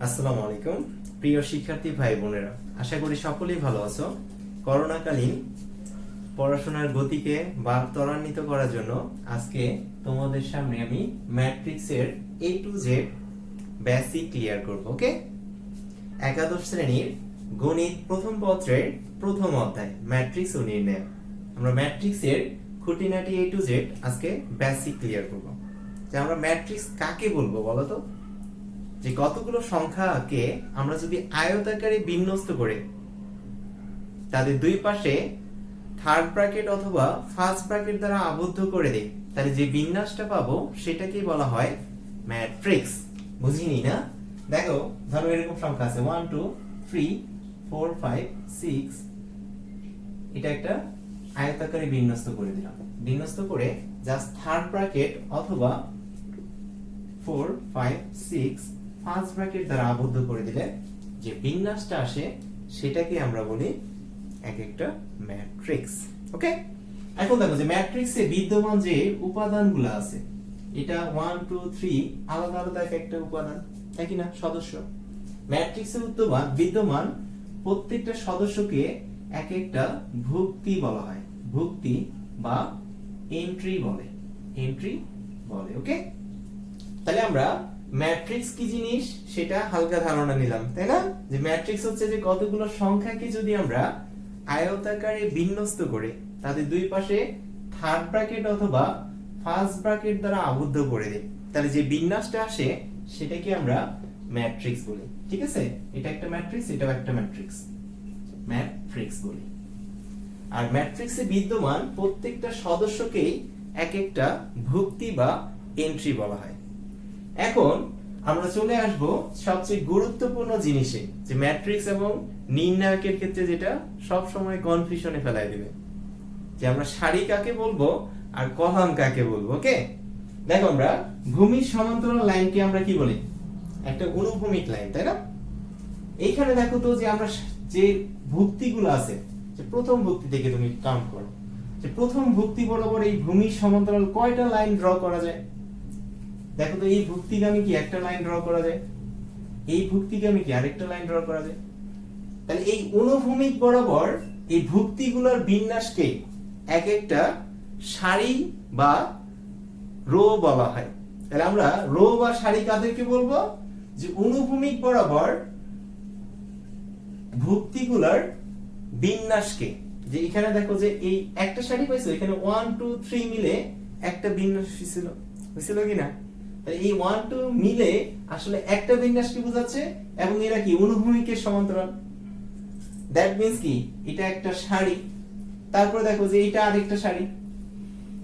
আসসালামু আলাইকুম প্রিয় শিক্ষার্থী ভাই বোনেরা, আশা করি সকলেই ভালো আছো। করোনাকালীন পড়াশোনার গতিকে বা ত্বরান্বিত করার জন্য আজকে তোমাদের সামনে আমি ম্যাট্রিক্সের A to Z basic clear করব। ওকে, একাদশ শ্রেণীর গণিত প্রথম পত্রের প্রথম অধ্যায় ম্যাট্রিক্স ও নির্ণয়। আমরা ম্যাট্রিক্সের খুঁটিনাটি A to Z আজকে বেসিক ক্লিয়ার করব। যে আমরা ম্যাট্রিক্স কাকে বলবো বলো তো? যে কতগুলো সংখ্যাকে আমরা যদি আয়তাকারে বিন্যস্ত করে তাদের দুই পাশে থার্ড ব্র্যাকেট অথবা ফার্স্ট ব্র্যাকেট দ্বারা আবদ্ধ করে দেই, তাহলে যে বিন্যাসটা পাবো সেটাকে বলা হয় ম্যাট্রিক্স। বুঝিনি না? দেখো, ধরো এরকম সংখ্যা আছে 1 2 3 4 5 6, এটা একটা আয়তাকারে বিন্যস্ত করে দিলাম। বিন্যস্ত করে জাস্ট থার্ড ব্র্যাকেট অথবা 4 5 6 ফার্স্ট ব্র্যাকেট দ্বারা আবদ্ধ করে দিলে যে বিন্যাসটা আসে সেটাকে আমরা বলি এক একটা ম্যাট্রিক্স। ওকে, এখন দেখো যে ম্যাট্রিক্সে বিদ্যমান যে উপাদানগুলো আছে, এটা 1 2 3 আলাদা আলাদা এক একটা উপাদান, তাই কি না? সদস্য। ম্যাট্রিক্সে বিদ্যমান প্রত্যেকটা সদস্যকে এক একটা ভুক্তি বলা হয়। ভুক্তি বা এন্ট্রি বলে। এন্ট্রি বলে। ওকে, তাহলে আমরা ম্যাট্রিক্স কি জিনিস সেটা হালকা ধারণা নিলাম, তাই না? যে ম্যাট্রিক্স হচ্ছে যে কতগুলো সংখ্যাকে যদি আমরা আয়তাকারে বিন্যস্ত করে তাদের দুই পাশে থার্ড ব্র্যাকেট অথবা ফার্স্ট ব্র্যাকেট দ্বারা আবদ্ধ করে দিই, তাহলে যে বিন্যাসটা আসে সেটাকে আমরা ম্যাট্রিক্স বলি। ঠিক আছে, এটা একটা ম্যাট্রিক্স, এটাও একটা ম্যাট্রিক্স। ম্যাট্রিক্স বলি। আর ম্যাট্রিক্সে বিদ্যমান প্রত্যেকটা সদস্যকেই এক একটা ভুক্তি বা এন্ট্রি বলা হয়। এখন আমরা চলে আসব সবচেয়ে গুরুত্বপূর্ণ জিনিসে, যে ম্যাট্রিক্স এবং নির্ণায়কের ক্ষেত্রে যেটা সব সময় কনফিউশনে ফেলাই দিবে, যে আমরা সারি কাকে বলবো আর কলাম কাকে বলবো। ওকে, দেখো আমরা ভূমির সমান্তরাল লাইনকে আমরা কি বলি? একটা অনুভূমিক লাইন, তাই না? এইখানে দেখো তো যে আমরা যে ভুক্তিগুলো আছে, যে প্রথম ভুক্তি থেকে তুমি কাউন্ট করো, যে প্রথম ভুক্তি বরাবর এই ভূমির সমান্তরাল কয়টা লাইন ড্র করা যায়? দেখো তো, এই ভুক্তিগামী কি একটা লাইন ড্র করা যায়, এই ভুক্তিগামী কি আরেকটা লাইন ড্র করা যায়। তাহলে এই অনুভূমিক বরাবর এই ভুক্তিগুলোর বিন্যাসকে এক একটা সারি বা রো বলা হয়। তাহলে আমরা রো বা সারি কাদেরকে বলবো? যে অনুভূমিক বরাবর ভুক্তিগুলোর বিন্যাসকে। যে এখানে দেখো যে এই একটা সারি পাইছো, এখানে 1 2 3 মিলে একটা বিন্যাস হয়েছিল কিনা? এই 1 2 মিলে আসলে একটা বিন্যাসকে বোঝাচ্ছে, এবং এরা কি অনুভূমিকের সমান্তরাল। দ্যাট মিন্স কি এটা একটা সারি। তারপর দেখো যে এটা আরেকটা সারি।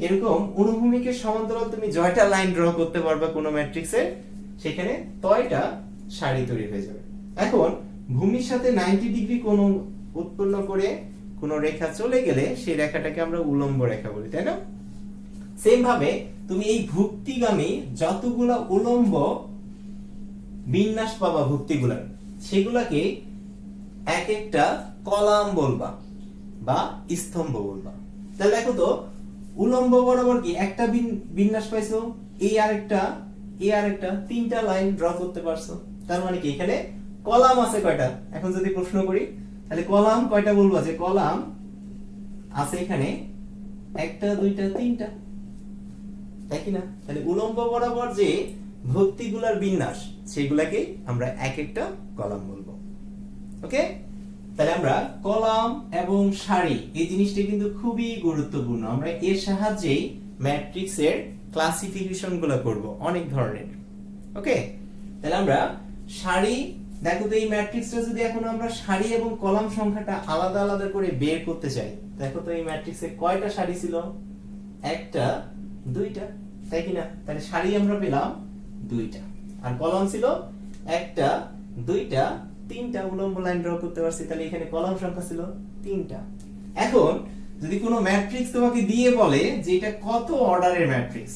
এরকম অনুভূমিকের সমান্তরাল তুমি জয়টা লাইন ড্র করতে পারবে কোন ম্যাট্রিক্সে, সেখানে তয়টা সারি তৈরি হয়ে যাবে। এখন ভূমির সাথে 90 ডিগ্রি কোণ উৎপন্ন করে কোন রেখা চলে গেলে সেই রেখাটাকে আমরা উল্লম্ব রেখা বলি, তাই না? সেম ভাবে তুমি এই ভুক্তিগামী যতগুলা উল্লম্ব বিন্যাস পাবা ভুক্তিগুলার, সেগুলাকে এক একটা কলাম বলবা বা স্তম্ভ বলবা। তাহলে দেখো তো, উল্লম্ব বরাবর কি একটা বিন্যাস পাইছো, এই আরেকটা তিনটা লাইন ড্র করতে পারছো। তার মানে কি এখানে কলাম আছে কয়টা? এখন যদি প্রশ্ন করি, তাহলে কলাম কয়টা বলবা? যে কলাম আছে এখানে একটা দুইটা তিনটা, তাই কি না? তাহলে উল্লম্ব বরাবর যে ভুক্তিগুলার বিন্যাস, সেগুলাকে আমরা এক একটা কলাম বলবো। ওকে, তাহলে আমরা কলাম এবং সারি এই জিনিসটা কিন্তু খুবই গুরুত্বপূর্ণ। আমরা এর সাহায্যেই ম্যাট্রিক্সের ক্লাসিফিকেশন গুলো করব অনেক ধরনের। ওকে, তাহলে আমরা সারি, দেখো তো এই ম্যাট্রিক্সটা যদি এখন আমরা সারি এবং কলাম সংখ্যাটা আলাদা আলাদা করে বের করতে চাই, দেখো তো এই ম্যাট্রিক্সে কয়টা সারি ছিল? একটা দুইটা, তাই কি না? তাহলে সারি আমরা পেলাম দুইটা, আর কলাম ছিল একটা দুইটা তিনটা, উল্লম্ব লাইন ড্র করতে পারছি। তাহলে এখানে কলাম সংখ্যা ছিল তিনটা। এখন যদি কোনো ম্যাট্রিক্স তোমাকে দিয়ে বলে যে এটা কত অর্ডারের ম্যাট্রিক্স,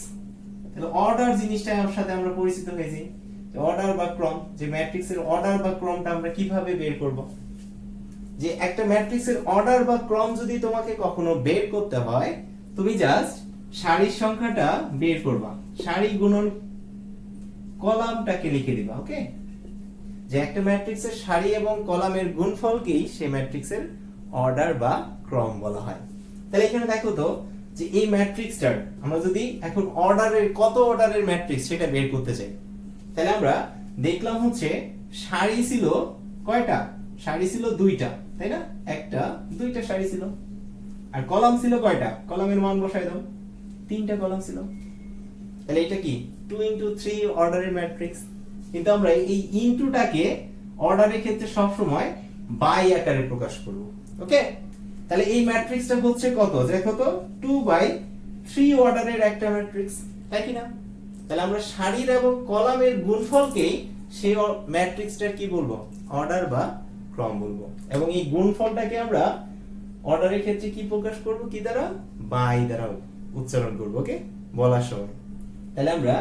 তাহলে অর্ডার জিনিসটার সাথে আমরা পরিচিত হয়েছি, যে অর্ডার বা ক্রম। যে ম্যাট্রিক্সের অর্ডার বা ক্রমটা আমরা কিভাবে বের করব? যে একটা ম্যাট্রিক্সের অর্ডার বা ক্রম যদি তোমাকে কখনো বের করতে হয়, তুমি জাস্ট সারির সংখ্যাটা বের করবা, সারি গুণন কলামটাকে লিখে দিবা। ওকে, যে একটা ম্যাট্রিক্সের সারি এবং কলামের গুণফলকেই সেই ম্যাট্রিক্সের অর্ডার বা ক্রম বলা হয়। তাহলে এখানে দেখো তো যে এই ম্যাট্রিক্সটার আমরা যদি এখন অর্ডারের কত অর্ডারের ম্যাট্রিক্স সেটা বের করতে চাই, তাহলে আমরা দেখলাম হচ্ছে সারি ছিল কয়টা? সারি ছিল দুইটা, তাই না? একটা দুইটা সারি ছিল। আর কলাম ছিল কয়টা? কলামের মান বসাই দাও, তিনটা কলাম ছিল। তাহলে এটা কি 2 into 3 অর্ডারের ম্যাট্রিক্স। কিন্তু আমরা এই ইনটুটাকে অর্ডারের ক্ষেত্রে সব সময় বাই আকারে প্রকাশ করব। ওকে, তাহলে এই ম্যাট্রিক্সটা হচ্ছে কত? দেখো তো 2/3 অর্ডারের একটা ম্যাট্রিক্স, তাই কি না? তাহলে আমরা সারির এবং কলামের গুণফলকেই সেই ম্যাট্রিক্সটার কি বলবো? অর্ডার বা ক্রম বলবো। এবং এই গুণফলটাকে আমরা অর্ডারের ক্ষেত্রে কি প্রকাশ করব? কি দ্বারা? বাই দ্বারা উচ্চারণ করব। ওকে, বলার সময়। তাহলে আমরা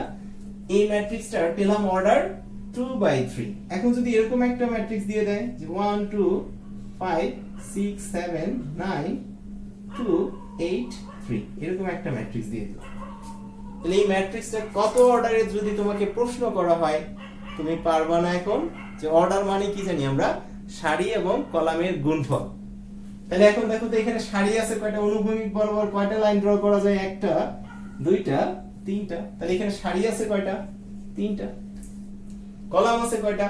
এই ম্যাট্রিক্সটার পেলাম অর্ডার 2/3। এখন যদি এরকম একটা ম্যাট্রিক্স দিয়ে দেয় যে 1 2 5 6 7 9 2 8 3, এরকম একটা ম্যাট্রিক্স দিয়ে দিল, তাহলে এই ম্যাট্রিক্সটা কত অর্ডারের যদি তোমাকে প্রশ্ন করা হয়, তুমি পারবা না এখন যে অর্ডার মানে কি জানি আমরা? সারি এবং কলামের গুণফল। তাহলে এখন দেখো তো এখানে সারি আছে কয়টা? অনুভূমিক বরাবর কয়টা লাইন ড্র করা যায়? একটা দুইটা তিনটা। তাহলে এখানে সারি আছে কয়টা? তিনটা। কলাম আছে কয়টা?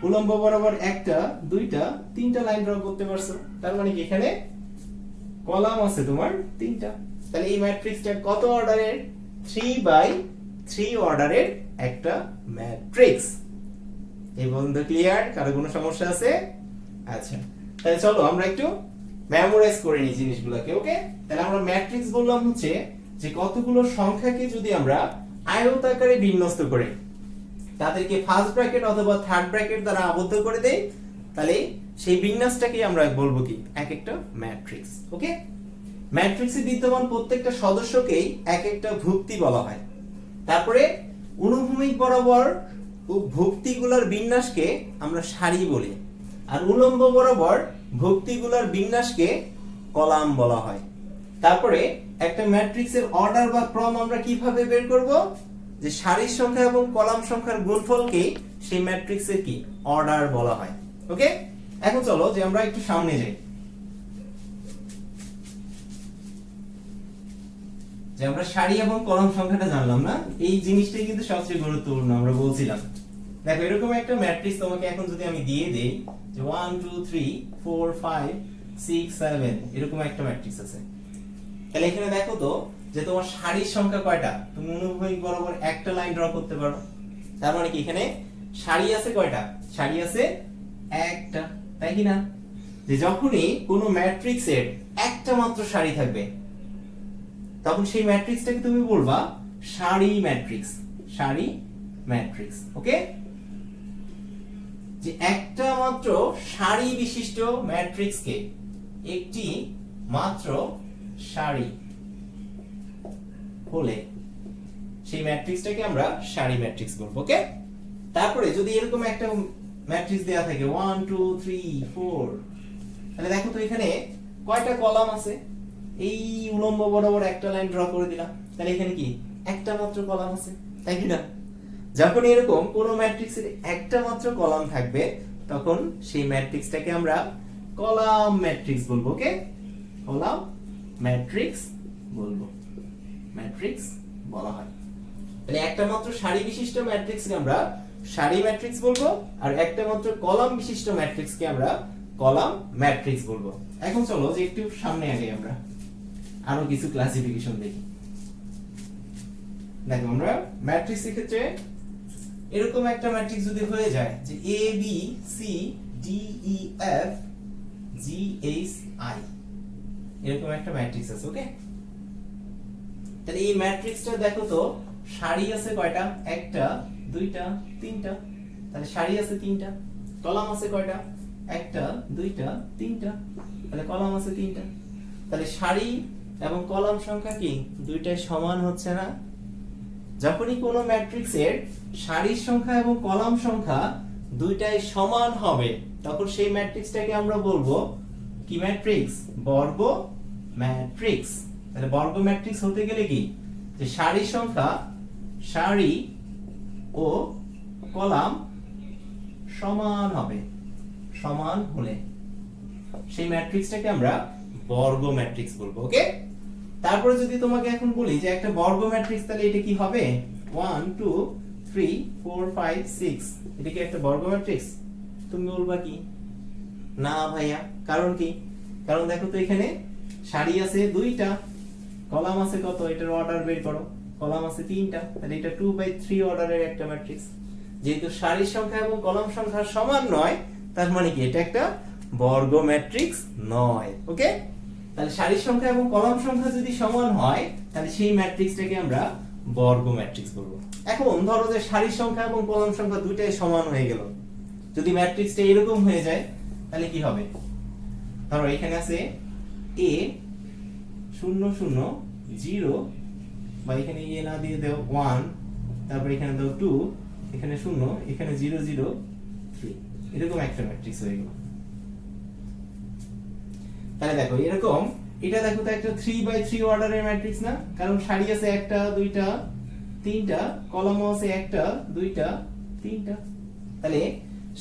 উলম্ব বরাবর একটা দুইটা তিনটা লাইন ড্র করতে পারছো, তার মানে কি এখানে কলাম আছে তোমার তিনটা। তাহলে এই ম্যাট্রিক্সটা কত অর্ডারের? 3/3 অর্ডারের একটা ম্যাট্রিক্স। এই বন্ধু ক্লিয়ার? কারো কোনো সমস্যা আছে? আচ্ছা, তাহলে চলো আমরা একটু মেমোরাইজ করে নিই জিনিসগুলোকে। ওকে, তাহলে আমরা ম্যাট্রিক্স বললাম হচ্ছে যে কতগুলো সংখ্যাকে যদি আমরা আয়তাকারে বিন্যস্ত করে তাদেরকে ফার্স্ট ব্র্যাকেট অথবা থার্ড ব্র্যাকেট দ্বারা আবদ্ধ করে দেই, তাহলে সেই বিন্যাসটাকে আমরা বলবো কি? এক একটা ম্যাট্রিক্স। ওকে, ম্যাট্রিক্সে বিদ্যমান প্রত্যেকটা সদস্যকেই এক একটা ভুক্তি বলা হয়। তারপরে অনুভূমিক বরাবর ভুক্তিগুলোর বিন্যাসকে আমরা সারি বলি, আর উলম্ব বরাবর ভুক্তিগুলোর বিন্যাসকে কলাম বলা হয়। তারপরে একটা ম্যাট্রিক্সের অর্ডার বা ক্রম আমরা কিভাবে বের করব? যে সারির সংখ্যা এবং কলাম সংখ্যার গুণফলকে সেই ম্যাট্রিক্সের কি? অর্ডার বলা হয়। ওকে, এখন চলো যে আমরা একটু সামনে যাই, যে আমরা সারি এবং কলাম সংখ্যাটা জানলাম না, এই জিনিসটাই কিন্তু সবচেয়ে গুরুত্বপূর্ণ। আমরা বলছিলাম দেখো এরকম একটা ম্যাট্রিক্স তোমাকে এখন যদি আমি দিয়ে দেই যে 1 2 3 4 5 6 7, এরকম একটা ম্যাট্রিক্স আছে, তাহলে এখানে দেখো তো যে তোমার সারির সংখ্যা কয়টা? তুমি অনুভূমিক বরাবর একটা লাইন ড্র করতে পারো, তার মানে কি এখানে সারি আছে কয়টা? সারি আছে একটা, তাই কি না? যে যখনই কোনো ম্যাট্রিক্সের একটা মাত্র সারি থাকবে তখন সেই ম্যাট্রিক্সটাকে তুমি বলবা সারি ম্যাট্রিক্স। সারি ম্যাট্রিক্স। ওকে, যে একটা মাত্র সারি বিশিষ্ট ম্যাট্রিক্সকে একটি মাত্র সারি হলে সেই ম্যাট্রিক্সটাকে আমরা সারি ম্যাট্রিক্স বলবো। ওকে, তারপরে যদি এরকম একটা ম্যাট্রিক্স দেয়া থাকে 1 2 3 4, তাহলে দেখো তো এখানে কয়টা কলাম আছে? এই উলম্ব বরাবর একটা লাইন ড্র করে দিলাম, তাহলে এখানে কি? একটা মাত্র কলাম আছে, তাই কি না? যখন এরকম কোন ম্যাট্রিক্সের একটা মাত্র কলাম থাকবে তখন সেই ম্যাট্রিক্সটাকে আমরা কলাম ম্যাট্রিক্স বলবো। ওকে, কলাম ম্যাট্রিক্স বলবো, ম্যাট্রিক্স বলা হয়। তাহলে একটা মাত্র সারি বিশিষ্ট ম্যাট্রিক্সকে আমরা সারি ম্যাট্রিক্স বলবো, আর একটা মাত্র কলাম বিশিষ্ট ম্যাট্রিক্সকে আমরা কলাম ম্যাট্রিক্স বলবো। এখন চলো যে একটু সামনে আগে আমরা আরো কিছু ক্লাসিফিকেশন দেখি। দেখো আমরা ম্যাট্রিক্সের ক্ষেত্রে এরকম একটা ম্যাট্রিক্স যদি হয়ে যায় যে A B C D E F G H I, এরকম একটা ম্যাট্রিক্স আছে। ওকে, তাহলে এই ম্যাট্রিক্সটা দেখো তো সারি আছে কয়টা? একটা দুইটা তিনটা, তাহলে সারি আছে তিনটা। কলাম আছে কয়টা? একটা দুইটা তিনটা, তাহলে কলাম আছে তিনটা। তাহলে সারি এবং কলাম সংখ্যা কি দুইটাই সমান হচ্ছে না? যখনই কোনো ম্যাট্রিক্সের সারির সংখ্যা এবং কলাম সংখ্যা দুইটাই সমান হবে তখন সেই ম্যাট্রিক্সটাকে আমরা বলবো কি ম্যাট্রিক্স? বর্গ ম্যাট্রিক্স। তাহলে বর্গ ম্যাট্রিক্স হতে গেলে কি? যে সারির সংখ্যা সারি ও কলাম সমান হবে, সমান হলে সেই ম্যাট্রিক্সটাকে আমরা বর্গ ম্যাট্রিক্স বলবো। ওকে, তারপরে যদি তোমাকে এখন বলি যে একটা বর্গ ম্যাট্রিক্স, তাহলে এটা কি হবে? 1 2 3 4 5 6, এটা কি একটা বর্গ ম্যাট্রিক্স? তুমি বলবা কি না ভাইয়া, কারণ কি? কারণ দেখো তো এখানে সারি আছে 2টা, কলাম আছে কত? এটার অর্ডার বের করো, কলাম আছে 3টা, তাহলে এটা 2/3 অর্ডারের একটা ম্যাট্রিক্স। যেহেতু সারির সংখ্যা এবং কলাম সংখ্যা সমান নয়, তার মানে কি এটা একটা বর্গ ম্যাট্রিক্স নয়। ওকে, তাহলে সারির সংখ্যা এবং কলাম সংখ্যা যদি সমান হয়, তাহলে সেই ম্যাট্রিক্সটাকে আমরা বর্গ ম্যাট্রিক্স বলবো। এখন ধরো যে সারির সংখ্যা এবং কলাম সংখ্যা দুইটাই সমান হয়ে গেল, যদি ম্যাট্রিক্সটা এরকম হয়ে যায় তাহলে কি হবে? ধরো এখানে আছে a 0 0 0, বা এখানে a না দিয়ে দাও 1, তারপর এখানে দাও 2, এখানে 0, এখানে 0 0 3, এরকম একটা ম্যাট্রিক্স হয়ে গেল। তাহলে দেখো এরকম, এটা দেখো তো একটা 3/3 অর্ডারের ম্যাট্রিক্স না? কারণ সারি আছে 1টা 2টা 3টা, কলাম আছে 1টা 2টা 3টা, তাহলে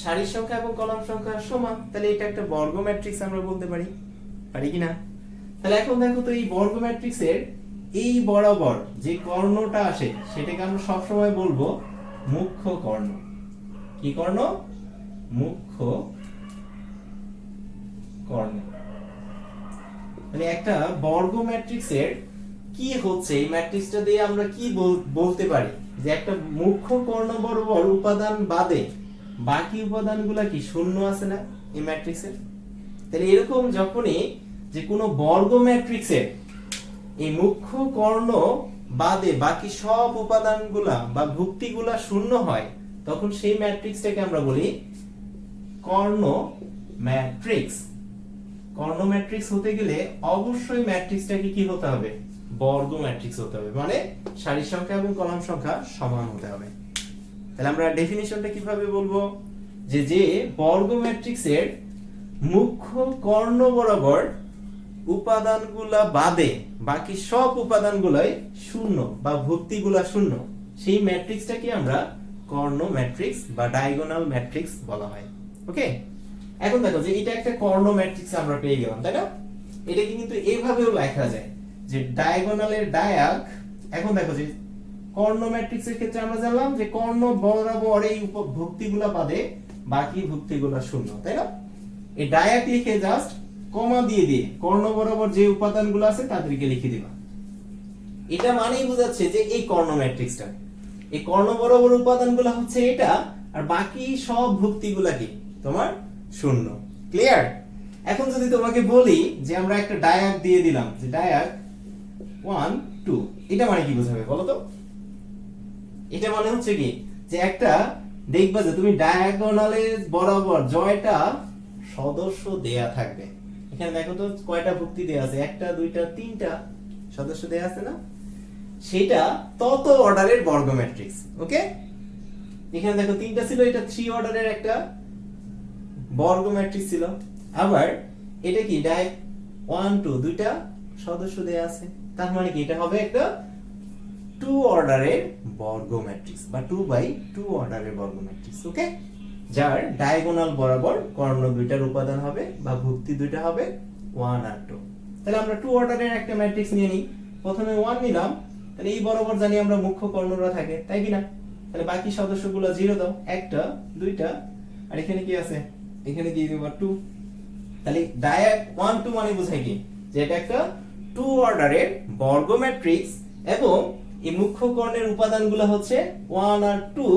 সারির সংখ্যা এবং কলাম সংখ্যা সমান, তাহলে এটা একটা বর্গ ম্যাট্রিক্স আমরা বলতে পারি, পারি কি না? তাহলে এখন দেখো তো এই বর্গ ম্যাট্রিক্সের এই বরাবর যে কর্ণটা আসে সেটাকে আমরা সব সময় বলবো মুখ্য কর্ণ। কি কর্ণ? মুখ্য কর্ণ। মানে একটা বর্গ ম্যাট্রিক্সের কি হচ্ছে, এই ম্যাট্রিক্সটা দিয়ে আমরা কি বলতে পারি যে একটা মুখ্য কর্ণ বরাবর উপাদান বাদে বাকি উপাদানগুলা কি শূন্য আছে না এই ম্যাট্রিক্সের? তাহলে এরকম যখনই যে কোনো বর্গ ম্যাট্রিক্সের এই মুখ্য কর্ণ বাদে বাকি সব উপাদানগুলা বা ভুক্তিগুলা শূন্য হয়, তখন সেই ম্যাট্রিক্সটাকে আমরা বলি কর্ণ ম্যাট্রিক্স। কর্ণ ম্যাট্রিক্স হতে গেলে অবশ্যই ম্যাট্রিক্সটাকে কি হতে হবে? বর্গ ম্যাট্রিক্স হতে হবে, মানে সারির সংখ্যা এবং কলাম সংখ্যা সমান হতে হবে। তাহলে আমরা ডেফিনিশনটা কিভাবে বলবো? যে যে বর্গ ম্যাট্রিক্সের মুখ্য কর্ণ বরাবর উপাদানগুলা বাদে বাকি সব উপাদানগুলাই শূন্য বা ভুক্তিগুলা শূন্য, সেই ম্যাট্রিক্সটাকে আমরা কর্ণ ম্যাট্রিক্স বা ডায়াগোনাল ম্যাট্রিক্স বলা হয়। ওকে, এখন দেখো যে এটা একটা কর্ণ ম্যাট্রিক্স আমরা পেয়ে গেলাম, তাই না? এটাকে কিন্তু এইভাবেও লেখা যায় যে ডায়াগোনালের ডায়াগ। এখন দেখো যে কর্ণ ম্যাট্রিক্সের ক্ষেত্রে আমরা জানলাম যে কর্ণ বরাবর এই ভুক্তিগুলা বাদে বাকি ভুক্তিগুলা শূন্য, তাই না? এই ডায়াগ লিখে জাস্ট কমা দিয়ে দিয়ে কর্ণ বরাবর যে উপাদানগুলো আছে তাদেরকে লিখে দিবা। এটা মানেই বোঝাচ্ছে যে এই কর্ণ ম্যাট্রিক্সটা, এই কর্ণ বরাবর উপাদানগুলো হচ্ছে এটা, আর বাকি সব ভুক্তিগুলা কি তোমার শূন্য। ক্লিয়ার? এখন যদি তোমাকে বলি যে আমরা একটা ডায়াগ দিয়ে দিলাম, যে ডায়াগ 1 2, এটা মানে কি বোঝাবে বলো তো? এটা মানে হচ্ছে কি যে একটা দেখবা যে তুমি ডায়াগোনালের বরাবর জয়টা সদস্য দেয়া থাকবে। এখানে দেখো তো কয়টা ভুক্তি দেয়া আছে, 1টা 2টা 3টা সদস্য দেয়া আছে না? সেটা তত অর্ডারের বর্গ ম্যাট্রিক্স। ওকে, এখানে দেখো 3টা ছিল, এটা 3 অর্ডারের একটা বর্গ ম্যাট্রিক্স ছিল। আবার এটা কি ডায়াগ 1 2, দুইটা সদস্য দেয়া আছে, তার মানে কি এটা হবে একটা 2 অর্ডারের বর্গ ম্যাট্রিক্স বা 2/2 অর্ডারের বর্গ ম্যাট্রিক্স। ওকে, যার ডায়াগোনাল বরাবর কর্ণ দুইটার উপাদান হবে বা ভুক্তি দুইটা হবে 1 আর 2। তাহলে আমরা 2 অর্ডারের একটা ম্যাট্রিক্স নিয়ে নিই। প্রথমে 1 নিলাম, তাহলে এই বরাবর জানি আমরা মুখ্য কর্ণরা থাকে, তাই কি না? তাহলে বাকি সদস্যগুলো 0 দাও, 1টা 2টা, আর এখানে কি আছে? এখানে দিয়ে দেব 2। তাহলে ডায়াগ 1 2 মানে বোঝায় কি যে এটা একটা 2 অর্ডারের বর্গ ম্যাট্রিক্স, এবং এই মুখ্য কর্ণের উপাদানগুলো হচ্ছে 1 আর 2,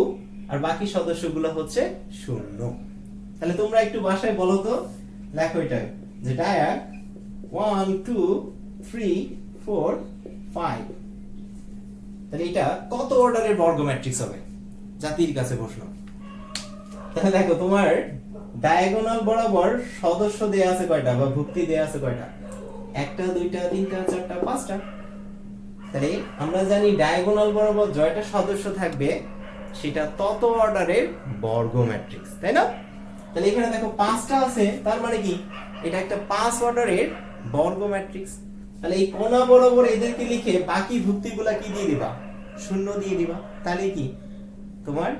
আর বাকি সদস্যগুলো হচ্ছে 0। তাহলে তোমরা একটু বাসায় বলো তো, লেখো এটা যে ডায়াগ 1 2 3 4 5, তাহলে এটা কত অর্ডারের বর্গ ম্যাট্রিক্স হবে? জাতির কাছে প্রশ্ন। তাহলে দেখো তোমার ডায়াগোনাল বরাবর সদস্য দেয়া আছে কয়টা বা ভুক্তি দেয়া আছে কয়টা? 1টা 2টা 3টা 4টা 5টা। তাহলে আমরা জানি ডায়াগোনাল বরাবর জয়টা সদস্য থাকবে সেটা তত অর্ডারের বর্গ ম্যাট্রিক্স, তাই না? তাহলে এখানে দেখো 5টা আছে, তার মানে কি এটা একটা 5 অর্ডারের বর্গ ম্যাট্রিক্স। তাহলে এই কোণা বরাবর এদেরকে লিখে বাকি ভুক্তিগুলা কি দিয়ে দিবা? শূন্য দিয়ে দিবা। তাহলে কি তোমার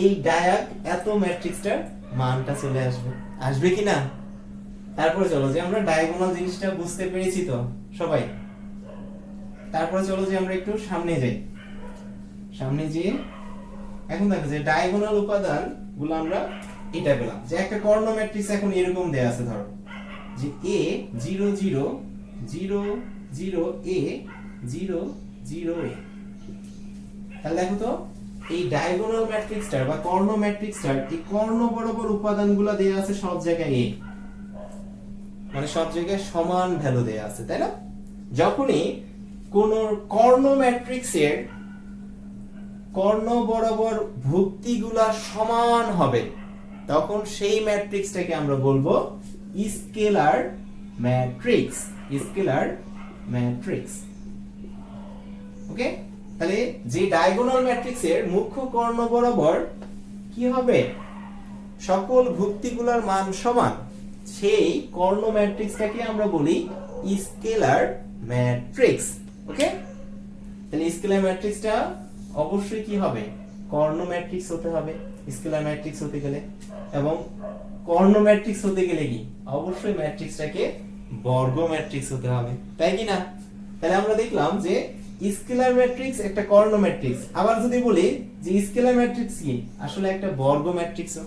এই ডায়াগ এত ম্যাট্রিক্সটার মানটা চলে আসবে, আসবে কি না? তারপরে চলো যে আমরা ডায়াগোনাল জিনিসটা বুঝতে পেরেছি তো সবাই। তারপরে চলো যে আমরা একটু সামনে যাই। সামনে যেয়ে এখন দেখো যে ডায়াগোনাল উপাদান গুলো আমরা এটা পেলাম যে একটা কর্ণ ম্যাট্রিক্স এখন এরকম দেয়া আছে, ধরো যে a 0 0 0 0 a 0 0 a। তাহলে দেখো তো এই ডায়াগোনাল ম্যাট্রিক্সটার বা কর্ণ ম্যাট্রিক্সটার এই কর্ণ বরাবর উপাদানগুলো দেয়া আছে সব জায়গায় a, মানে সব জায়গায় সমান ভ্যালু দেয়া আছে, তাই না? যখনই কোন কর্ণ ম্যাট্রিক্সের কর্ণ বরাবর ভুক্তিগুলা সমান হবে তখন সেই ম্যাট্রিক্সটাকে আমরা বলবো স্কেলার ম্যাট্রিক্স, স্কেলার ম্যাট্রিক্স। ওকে, তাহলে যে ডায়াগোনাল ম্যাট্রিক্সের মুখ্য কর্ণ বরাবর কি হবে সকল ভুক্তিগুলোর মান সমান, সেই কর্ণ ম্যাট্রিক্সটাকে আমরা বলি স্কেলার ম্যাট্রিক্স। ওকে, তাহলে স্কেলার ম্যাট্রিক্সটা অবশ্যই কি হবে, কর্ণ ম্যাট্রিক্স হতে হবে স্কেলার ম্যাট্রিক্স হতে গেলে, এবং কর্ণ ম্যাট্রিক্স হতে গেলে কি অবশ্যই ম্যাট্রিক্সটাকে বর্গ ম্যাট্রিক্স হতে হবে, তাই কি না? তাহলে আমরা দেখলাম যে স্কেলার ম্যাট্রিক্স একটা কর্ণ ম্যাট্রিক্স। আবার যদি বলি যে স্কেলার ম্যাট্রিক্স কি আসলে একটা বর্গ ম্যাট্রিক্সও।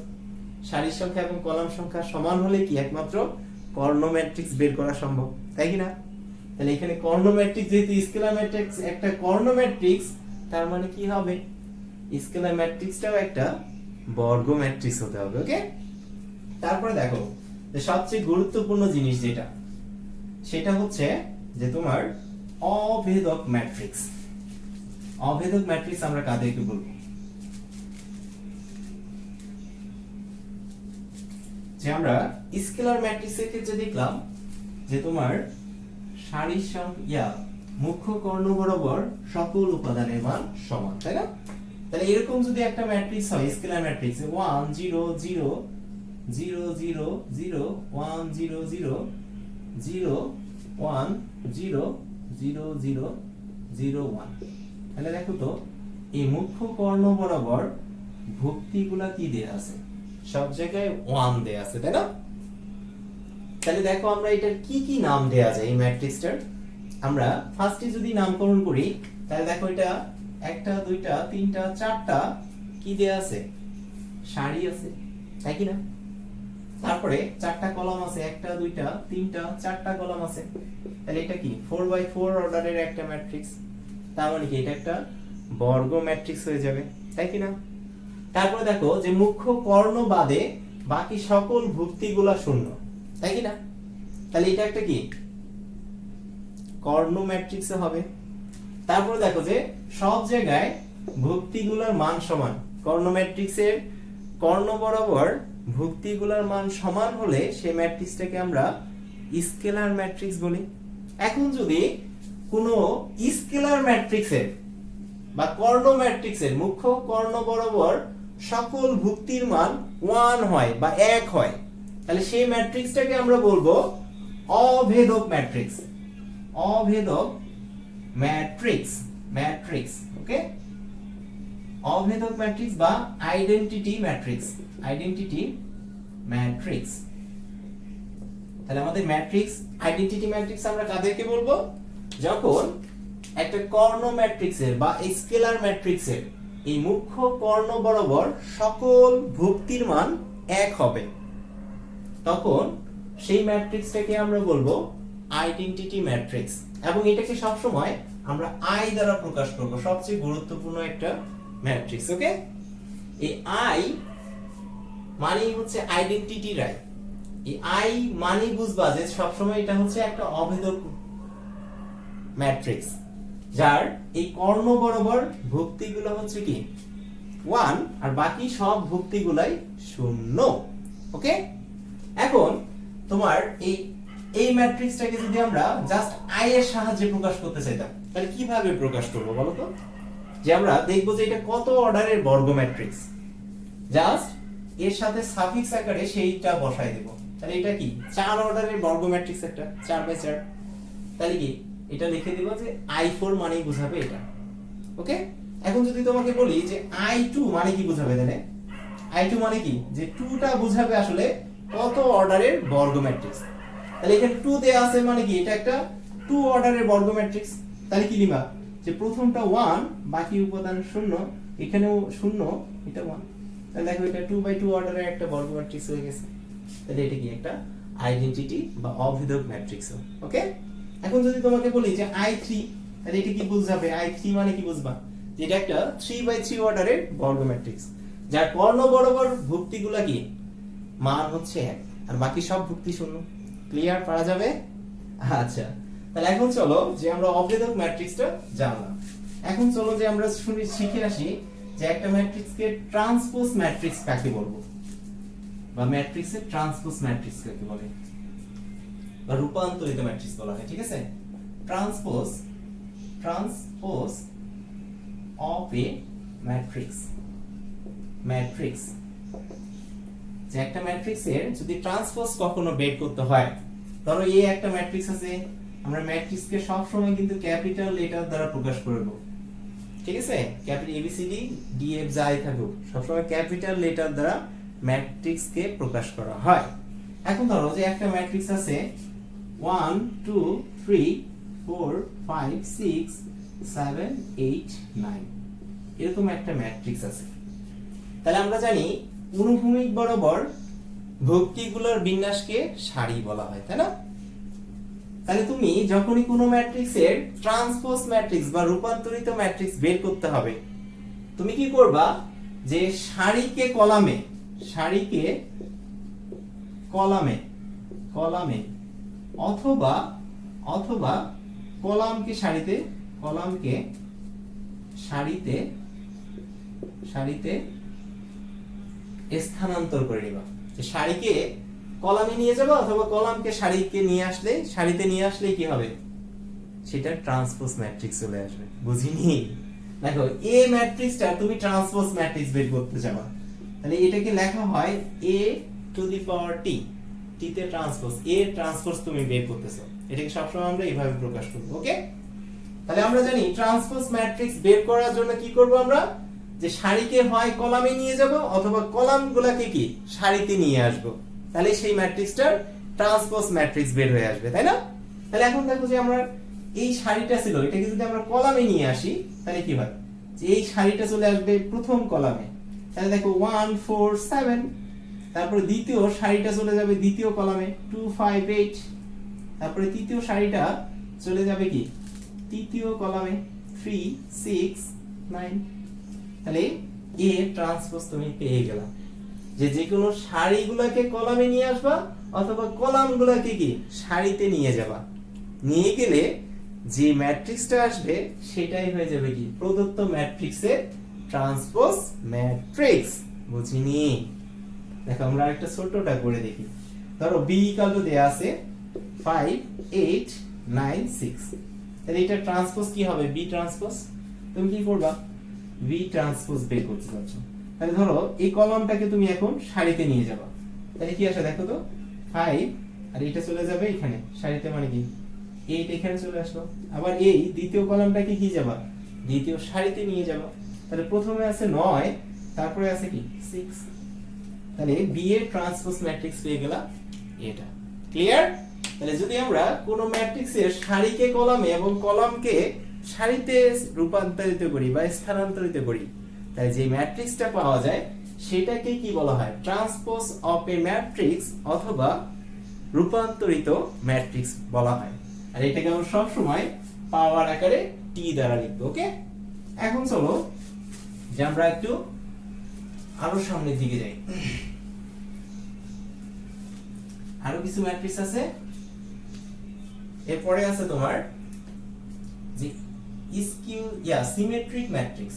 সারির সংখ্যা এবং কলাম সংখ্যা সমান হলে কি একমাত্র কর্ণ ম্যাট্রিক্স বের করা সম্ভব, তাই কি না? তাহলে এখানে কর্ণ ম্যাট্রিক্স যেহেতু স্কেলার ম্যাট্রিক্স একটা কর্ণ ম্যাট্রিক্স, তার মানে কি হবে স্কেলার ম্যাট্রিক্সটাও একটা বর্গ ম্যাট্রিক্স হতে হবে। ওকে, তারপরে দেখো যে সবচেয়ে গুরুত্বপূর্ণ জিনিস যেটা, সেটা হচ্ছে যে তোমার অভেদক ম্যাট্রিক্স। অভেদক ম্যাট্রিক্স আমরা কাদেরকে বলবো? যে আমরা স্কেলার ম্যাট্রিক্সের ক্ষেত্রে দেখলাম যে তোমার সারির সংখ্যা মুখ্য কর্ণ বরাবর সকল উপাদানের মান সমান, তাই না? তাহলে এরকম যদি একটা ম্যাট্রিক্স হয় স্কেলার ম্যাট্রিক্স 1 0 0 0 0 0 1 0 0 0 1 0 0 0 0 1, তাহলে দেখো তো এই মুখ্য কর্ণ বরাবর ভুক্তিগুলা কি দেয়া আছে, সব জায়গায় 1 দেয়া আছে, তাই না? তাহলে দেখো আমরা এটার কি কি নাম দেয়া যায় এই ম্যাট্রিক্সটার। আমরা ফার্স্টে যদি নামকরণ করি তাহলে দেখো এটা একটা দুইটা তিনটা চারটা কি দেয়া আছে, সারি আছে, তাই কি না? তারপরে চারটা কলাম আছে, একটা দুইটা তিনটা চারটা কলাম আছে, তাহলে এটা কি 4x4 অর্ডারের একটা ম্যাট্রিক্স। তার মানে কি এটা একটা বর্গ ম্যাট্রিক্স হয়ে যাবে, তাই কি না? তারপরে দেখো যে মুখ্য কর্ণ বাদে বাকি সকল ভুক্তিগুলা শূন্য, তাই কি না? তাহলে এটা একটা কি কর্ণ ম্যাট্রিক্স হবে। তারপরে দেখো যে সব জায়গায় ভুক্তিগুলোর মান সমান, কর্ণ ম্যাট্রিক্সের কর্ণ বরাবর ভুক্তিগুলোর মান সমান হলে সেই ম্যাট্রিক্সটাকে আমরা স্কেলার ম্যাট্রিক্স বলি। এখন যদি কোনো স্কেলার ম্যাট্রিক্সের বা কর্ণ ম্যাট্রিক্সের মুখ্য কর্ণ বরাবর সকল ভুক্তির মান 1 হয় বা 1 হয়, তাহলে সেই ম্যাট্রিক্সটাকে আমরা বলবো অভেদক ম্যাট্রিক্স। অভেদক ম্যাট্রিক্স, ম্যাট্রিক্স। ওকে, অভেদক ম্যাট্রিক্স বা আইডেন্টিটি ম্যাট্রিক্স, আইডেন্টিটি ম্যাট্রিক্স। তাহলে আমাদের ম্যাট্রিক্স আইডেন্টিটি ম্যাট্রিক্স আমরা কাদেরকে বলবো? যখন একটা কর্ণ ম্যাট্রিক্সের বা স্কেলার ম্যাট্রিক্সের এই মুখ্য কর্ণ বরাবর সকল ভুক্তির মান 1 হবে, তখন সেই ম্যাট্রিক্সটাকে আমরা বলবো আইডেন্টিটি ম্যাট্রিক্স। এবং এটাকে সব সময় আমরা আই দ্বারা প্রকাশ করব, সবচেয়ে গুরুত্বপূর্ণ একটা ম্যাট্রিক্স। ওকে, এই আই মানে হচ্ছে আইডেন্টিটি রাই। এই আই মানে বুঝবা যে সব সময় এটা হচ্ছে একটা অভেদক ম্যাট্রিক্স, যার এই কর্ণ বরাবর ভুক্তিগুলো হচ্ছে কি 1 আর বাকি সব ভুক্তিগুলাই 0। ওকে, এখন তোমার এই ম্যাট্রিক্সটাকে যদি আমরা জাস্ট আই এর সাহায্যে প্রকাশ করতে চাইতাম তাহলে কিভাবে প্রকাশ করব বলো তো? যে আমরা দেখব যে এটা কত অর্ডারের বর্গ ম্যাট্রিক্স, জাস্ট এর সাথে সাফিক্স আকারে সেইটা বসাই দেব। তাহলে এটা কি 4 অর্ডারের বর্গ ম্যাট্রিক্স, একটা 4x4। তাহলে কি এটা লিখে দিব যে i4 মানেই বোঝাবে এটা। ওকে, এখন যদি তোমাকে বলি যে i2 মানে কি বোঝাবে, তাহলে I2 মানে কি, যে 2টা বোঝাবে আসলে কত অর্ডারের বর্গ ম্যাট্রিক্স। তাহলে এখানে 2 দেয়া আছে মানে কি, এটা একটা 2 অর্ডারের বর্গ ম্যাট্রিক্স। তাহলে কি লিখবা, যে প্রথমটা 1, বাকি উপাদান 0, এখানেও 0, এটা 1। তাহলে দেখো এটা 2/2 অর্ডারের একটা বর্গ ম্যাট্রিক্স হয়ে গেছে। তাহলে এটা কি একটা আইডেন্টিটি বা অভেদক ম্যাট্রিক্স। ওকে, এখন যদি তোমাকে বলি যে I3, তাহলে এটা কি বুঝাবে, I3 মানে কি বুঝবা, যে এটা একটা 3/3 অর্ডারের বর্গ ম্যাট্রিক্স, যার কর্ণ বরাবর ভুক্তিগুলা কি মান হচ্ছে 1 আর বাকি সব ভুক্তি 0। ক্লিয়ার, পারা যাবে? আচ্ছা, তাহলে এখন চলো যে আমরা অভেদক ম্যাট্রিক্সটা জানলাম। এখন চলো যে আমরা শিখে আসি যে একটা ম্যাট্রিক্সকে ট্রান্সপোজ ম্যাট্রিক্স কাকে বলবো, বা ম্যাট্রিক্সের ট্রান্সপোজ ম্যাট্রিক্স কাকে বলে, বা রূপান্তরিত ম্যাট্রিক্স বলা হয়। ঠিক আছে, ট্রান্সপোজ অফ এ ম্যাট্রিক্স, যে একটা ম্যাট্রিক্সের যদি ট্রান্সপোজ কখনো বের করতে হয়, ধরো এই একটা ম্যাট্রিক্স আছে, আমরা ম্যাট্রিক্সকে সব সময় কিন্তু ক্যাপিটাল লেটার দ্বারা প্রকাশ করব। ঠিক আছে, ক্যাপিটাল ABCD DF যাই থাকুক, সব সময় ক্যাপিটাল লেটার দ্বারা ম্যাট্রিক্সকে প্রকাশ করা হয়। এখন ধরো যে একটা ম্যাট্রিক্স আছে 1 2 3 4 5 6 7 8 9, এরকম একটা ম্যাট্রিক্স আছে। তাহলে আমরা জানি অনুভূমিক বরাবর ভুক্তিগুলোর বিন্যাসকে সারি বলা হয়, তাই না? তাহলে তুমি যখনই কোনো ম্যাট্রিক্সের ট্রান্সপোজ ম্যাট্রিক্স বা রূপান্তরিত ম্যাট্রিক্স বের করতে হবে, তুমি কি করবা, যে সারিকে কলামে অথবা কলামকে সারিতে স্থানান্তর করে নিবা। যে সারিকে কলামে নিয়ে যাবা অথবা কলামকে সারিতে নিয়ে আসলে কি হবে, সেটা ট্রান্সপোজ ম্যাট্রিক্স চলে আসবে। বুঝিনি? দেখো এ ম্যাট্রিক্সটা তুমি ট্রান্সপোজ ম্যাট্রিক্স বের করতে যাবা, তাহলে এটাকে লেখা হয় a to the power t, t তে ট্রান্সপোজ, a ট্রান্সপোজ তুমি বের করতেছো, এটাকে সবসময় আমরা এইভাবে প্রকাশ করব। ওকে, তাহলে আমরা জানি ট্রান্সপোজ ম্যাট্রিক্স বের করার জন্য কি করব আমরা, যে সারিকে হয় কলামে নিয়ে যাব অথবা কলামগুলোকে কি সারিতে নিয়ে আসব, তাহলে সেই ম্যাট্রিক্সটার ট্রান্সপোজ ম্যাট্রিক্স বের হয়ে আসবে, তাই না? তাহলে এখন দেখো যে আমরা এই সারিটা ছিল, এটাকে যদি আমরা কলামে নিয়ে আসি, তাহলে কি হয়, যে এই সারিটা চলে আসবে প্রথম কলামে। তাহলে দেখো 1 4 7, তারপরে দ্বিতীয় সারিটা চলে যাবে দ্বিতীয় কলামে 2 5 8, তারপরে তৃতীয় সারিটা চলে যাবে কি তৃতীয় কলামে 3 6 9। তাহলে এ ট্রান্সপোজ তুমি পেয়ে গেলা, যে কোনো সারিগুলোকে কলামে নিয়ে আসবা অথবা কলামগুলোকে কি সারিতে নিয়ে যাবা, নিয়ে গেলে যে ম্যাট্রিক্সটা আসবে সেটাই হয়ে যাবে কি প্রদত্ত ম্যাট্রিক্সের ট্রান্সপোজ ম্যাট্রিক্স। বুঝিনি? দেখো আমরা একটা ছোটটা করে দেখি। ধরো b ইকুয়াল টু দেয়া আছে 5 8 9 6, তাহলে এটা ট্রান্সপোজ কি হবে, b ট্রান্সপোজ। তুমি কি করবা, v ট্রান্সপোজ বের করতে যাচ্ছ, তাহলে ধরো এই কলামটাকে তুমি এখন সারিতে নিয়ে যাবা, তাহলে কি আসে দেখো তো 5, আর এটা চলে যাবে এখানে সারিতে, মানে কি 8 এখানে চলে আসলো। আবার এই দ্বিতীয় কলামটাকে কি যাবা দ্বিতীয় সারিতে নিয়ে যাবা, তাহলে প্রথমে আছে 9, তারপরে আছে কি 6, তাহলে বি এর ট্রান্সপোজ ম্যাট্রিক্স পেয়ে গেলাম এটা। ক্লিয়ার? তাহলে যদি আমরা কোন ম্যাট্রিক্সের সারিকে কলামে এবং কলামকে সারিতে রূপান্তরিত করি বা স্থানান্তরিত করি, তাহলে যে ম্যাট্রিক্সটা পাওয়া যায় সেটাকে কি বলা হয়, ট্রান্সপোজ অফ এ ম্যাট্রিক্স অথবা রূপান্তরিত ম্যাট্রিক্স বলা হয়। আর এটাকে আমরা সব সময় পাওয়ার আকারে t দ্বারা লিখবো। ওকে, এখন চলো যে আমরা একটু আরো সামনের দিকে যাই। আরো কিছু ম্যাট্রিক্স আছে, এরপরে আছে তোমার যে সিমেট্রিক ম্যাট্রিক্স,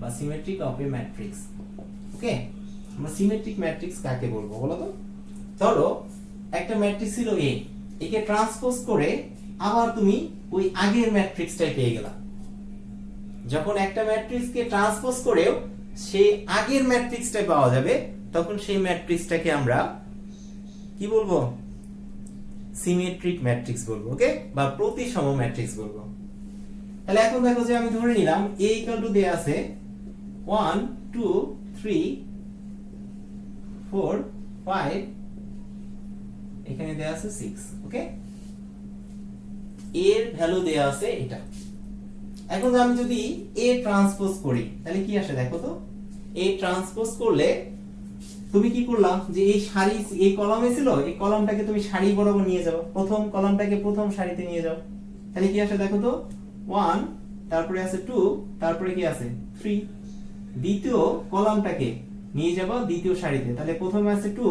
বা সিমেট্রিক অফ এ ম্যাট্রিক্স। ওকে, আমরা সিমেট্রিক ম্যাট্রিক্স কাকে বলবো বলো তো? ধরো একটা ম্যাট্রিক্স ছিল A, একে ট্রান্সপোজ করে আবার তুমি ওই আগের ম্যাট্রিক্সটাই পেয়ে গেলা। যখন একটা ম্যাট্রিক্সকে ট্রান্সপোজ করেও সেই আগের ম্যাট্রিক্সটা পাওয়া যাবে, তখন সেই ম্যাট্রিক্সটাকে আমরা কি বলবো, সিমেট্রিক ম্যাট্রিক্স বলবো। ওকে, বা প্রতিসম ম্যাট্রিক্স বলবো। তাহলে এখন দেখো যে আমি ধরে নিলাম a ইকুয়াল টু দেয়া আছে 1 2 3 4 5, এখানে দেয়া আছে 6। ওকে, এর ভ্যালু দেয়া আছে এটা। এখন আমি যদি a ট্রান্সপোজ করি তাহলে কি আসে দেখো তো। a ট্রান্সপোজ করলে তুমি কি করলাম যে এই সারি, এই কলামে ছিল, এই কলামটাকে তুমি সারি বরাবর নিয়ে যাও, প্রথম কলামটাকে প্রথম সারিতে নিয়ে যাও, তাহলে কি আসে দেখো তো 1, তারপরে আছে 2, তারপরে কি আছে 3। দ্বিতীয় কলামটাকে নিয়ে যাবো দ্বিতীয় সারিতে, তাহলে প্রথমে আছে 2,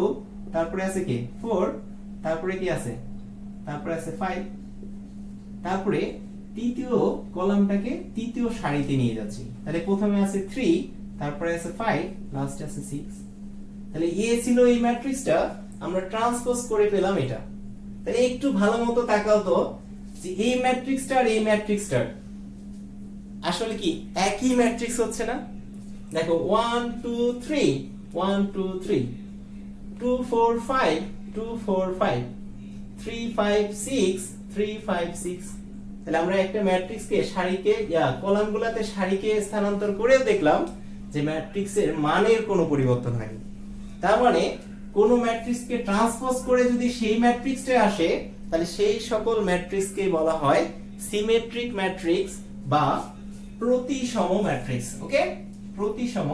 তারপরে আছে কি 4, তারপরে কি আছে, তারপরে আছে 5। তারপরে তৃতীয় কলামটাকে তৃতীয় সারিতে নিয়ে যাচ্ছি, তাহলে প্রথমে আছে 3, তারপরে আছে 5, লাস্টে আছে 6। তাহলে এ ছিল এই ম্যাট্রিক্সটা, আমরা ট্রান্সপোজ করে পেলাম এটা। তাহলে একটু ভালো মতো তাকাও তো যে এই ম্যাট্রিক্সটা আর এই ম্যাট্রিক্সটার আসলে কি একই ম্যাট্রিক্স হচ্ছে না। দেখো 1 2 3 1 2 3 2 4 5 2 4 5 3 5 6 3 5 6। তাহলে আমরা একটা ম্যাট্রিক্সকে সারিকে কলামগুলোতে সারিকে স্থানান্তর করেও দেখলাম যে ম্যাট্রিক্সের মানের কোনো পরিবর্তন হয়নি। তার মানে কোন ম্যাট্রিক্সকে ট্রান্সপোজ করে যদি সেই ম্যাট্রিক্সটা আসে, তাহলে সেই সকল ম্যাট্রিক্সকে বলা হয় সিমেট্রিক ম্যাট্রিক্স বা প্রতিসম ম্যাট্রিক্স। ওকে, প্রতিসম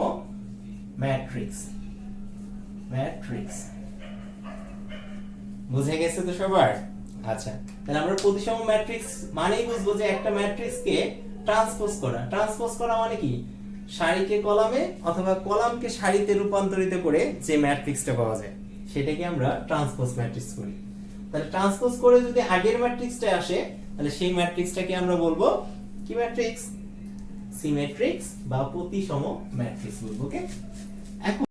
ম্যাট্রিক্স। বুঝে গেছে তো সবার? আচ্ছা, তাহলে আমরা প্রতিসম ম্যাট্রিক্স মানেই বুঝবো যে একটা ম্যাট্রিক্সকে ট্রান্সপোজ করা। ট্রান্সপোজ করা মানে কি সারিকে কলামে অথবা কলামকে সারিতে রূপান্তরিত করে যে ম্যাট্রিক্সটা পাওয়া যায় সেটাকে আমরা ট্রান্সপোজ ম্যাট্রিক্স বলি। তাহলে ট্রান্সপোজ করে যদি আগের ম্যাট্রিক্সটা আসে, তাহলে সেই ম্যাট্রিক্সটাকে আমরা বলবো কি ম্যাট্রিক্স? সিমেট্রিক্স বা প্রতিসম ম্যাট্রিক্স বলবো। ওকে, এখন